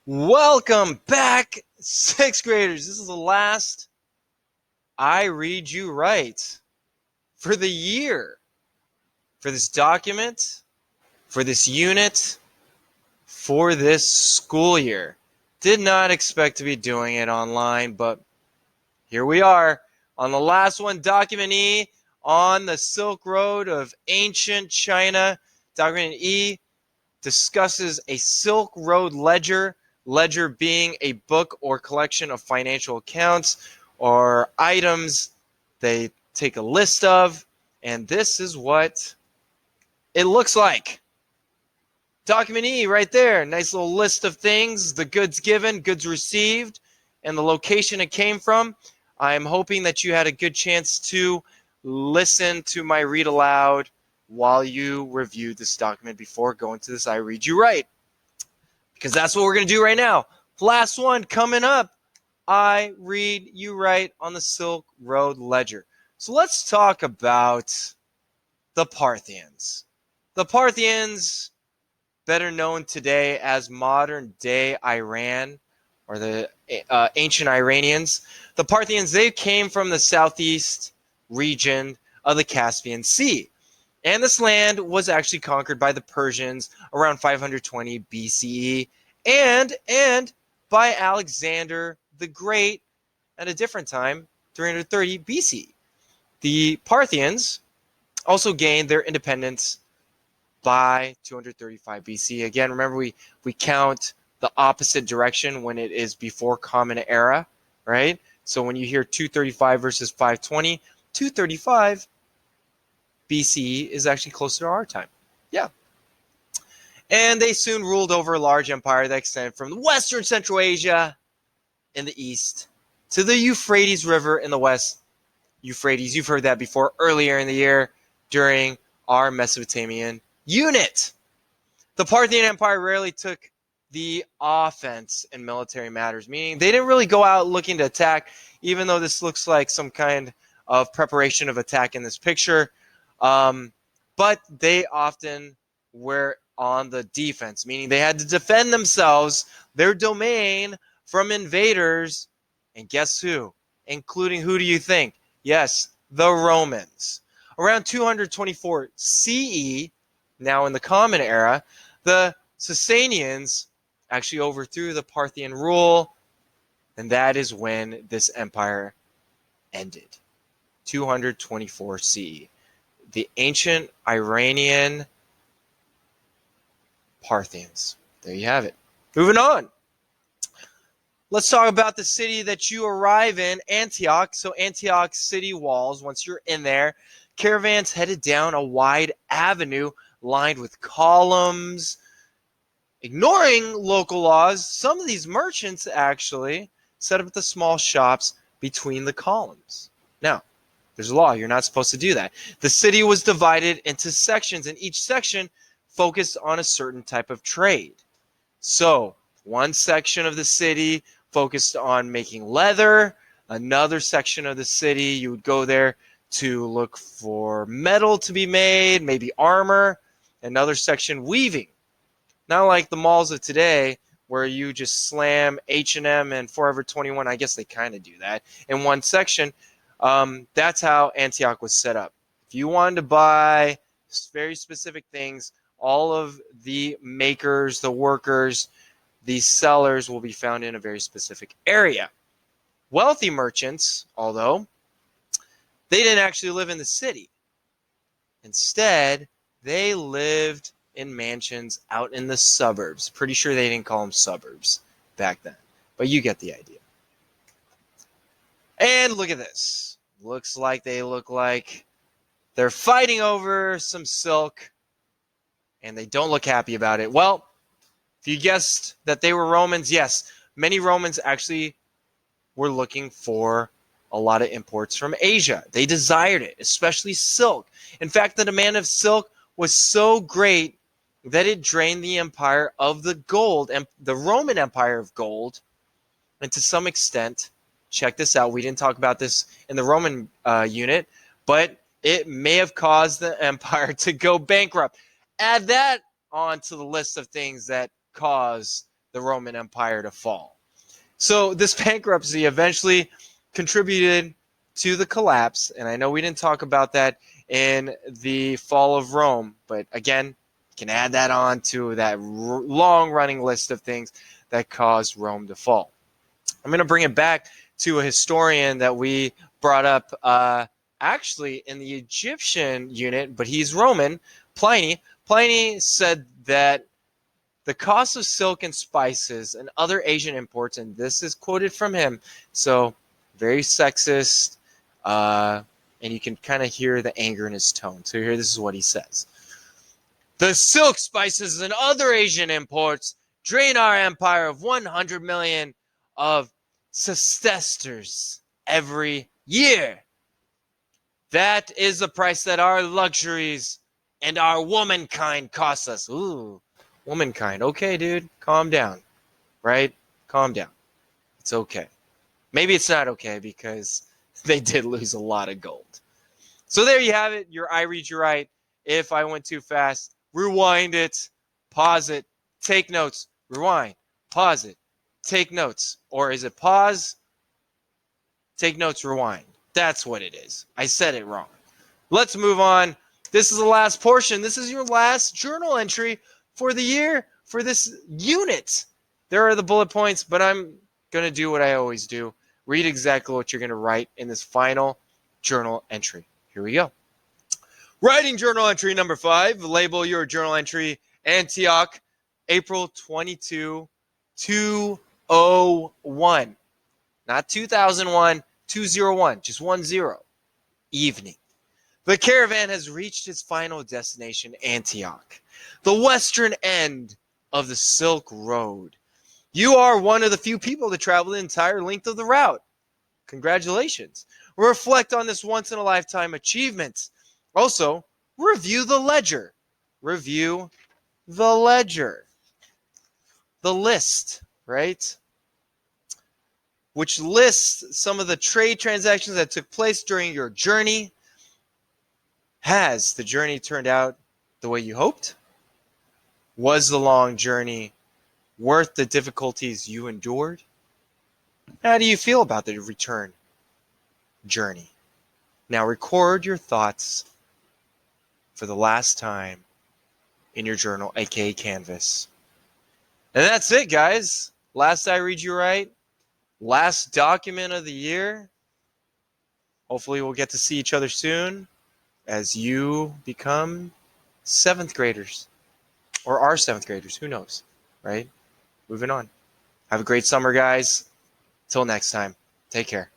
Welcome back, sixth graders. This is the last I Read You Right for the year, for this document, for this unit, for this school year. Did not expect to be doing it online, but here we are on the last one, Document E, on the Silk Road of ancient China. Document E discusses a Silk Road ledger, ledger being a book or collection of financial accounts or items they take a list of, and this is what it looks like. Document E right there, nice little list of things, the goods given, goods received, and the location it came from. I'm hoping that you had a good chance to listen to my read aloud while you reviewed this document before going to this I Read You Right, because that's what we're going to do right now. Last one coming up, I Read You Right on the Silk Road Ledger. So let's talk about the Parthians. The Parthians, better known today as modern day Iran, or the ancient Iranians. The Parthians, they came from the southeast region of the Caspian Sea. And this land was actually conquered by the Persians around 520 BCE and by Alexander the Great at a different time, 330 BC. The Parthians also gained their independence by 235 BC. Again, remember we count the opposite direction when it is before Common Era, right? So when you hear 235 versus 520, 235 BCE is actually closer to our time. Yeah. And they soon ruled over a large empire that extended from Western Central Asia in the east to the Euphrates River in the west. Euphrates, you've heard that before earlier in the year during our Mesopotamian unit. The Parthian Empire rarely took the offense in military matters, meaning they didn't really go out looking to attack, even though this looks like some kind of preparation of attack in this picture. But they often were on the defense, meaning they had to defend themselves, their domain, from invaders. And guess who? Including who do you think? Yes, the Romans. Around 224 CE, now in the Common Era, the Sasanians actually overthrew the Parthian rule, and that is when this empire ended. 224 CE. The ancient Iranian Parthians. There you have it. Moving on. Let's talk about the city that you arrive in, Antioch. So Antioch city walls, once you're in there, caravans headed down a wide avenue lined with columns. Ignoring local laws, some of these merchants actually set up the small shops between the columns. Now, there's a law. You're not supposed to do that. The city was divided into sections, and each section focused on a certain type of trade. So, one section of the city focused on making leather. Another section of the city, you would go there to look for metal to be made, maybe armor. Another section, weaving. Not like the malls of today where you just slam H&M and Forever 21. I guess they kind of do that in one section. That's how Antioch was set up. If you wanted to buy very specific things, all of the makers, the workers, these sellers will be found in a very specific area. Wealthy merchants, although, they didn't actually live in the city. Instead, they lived in mansions out in the suburbs. Pretty sure they didn't call them suburbs back then, but you get the idea. And look at this. Looks like they're fighting over some silk, and they don't look happy about it. Well, if you guessed that they were Romans, yes, many Romans actually were looking for a lot of imports from Asia. They desired it, especially silk. In fact, the demand of silk was so great that it drained the empire of the gold, and the Roman Empire of gold, and to some extent, check this out, we didn't talk about this in the Roman unit, but it may have caused the empire to go bankrupt. Add that onto the list of things that cause the Roman Empire to fall. So this bankruptcy eventually contributed to the collapse, and I know we didn't talk about that in the fall of Rome, but again, you can add that on to that long-running list of things that caused Rome to fall. I'm going to bring it back to a historian that we brought up actually in the Egyptian unit, but he's Roman, Pliny. Pliny said that the cost of silk and spices and other Asian imports, and this is quoted from him, so very sexist, and you can kind of hear the anger in his tone. So here, this is what he says. The silk, spices, and other Asian imports drain our empire of 100 million of sesterces every year. That is the price that our luxuries and our womankind cost us. Ooh, womankind. Okay, dude, calm down, right? Calm down. It's okay. Maybe it's not okay because they did lose a lot of gold. So there you have it. Your I read you right. If I went too fast, rewind it, pause it, take notes, rewind, pause it, take notes. Or is it pause, take notes, rewind? That's what it is. I said it wrong. Let's move on. This is the last portion. This is your last journal entry for the year for this unit. There are the bullet points, but I'm going to do what I always do. Read exactly what you're going to write in this final journal entry. Here we go. Writing journal entry number 5. Label your journal entry Antioch, April 22, 201. Not 2001, 201, just 10. Evening. The caravan has reached its final destination, Antioch, the western end of the Silk Road. You are one of the few people to travel the entire length of the route. Congratulations. Reflect on this once-in-a-lifetime achievement. Also, review the ledger. Review the ledger. The list, right? Which lists some of the trade transactions that took place during your journey. Has the journey turned out the way you hoped? Was the long journey worth the difficulties you endured? How do you feel about the return journey? Now record your thoughts for the last time in your journal, aka Canvas. And that's it, guys. Last I read you right. Last document of the year. Hopefully we'll get to see each other soon as you become 7th graders. Or are 7th graders. Who knows, right? Moving on. Have a great summer, guys. Till next time. Take care.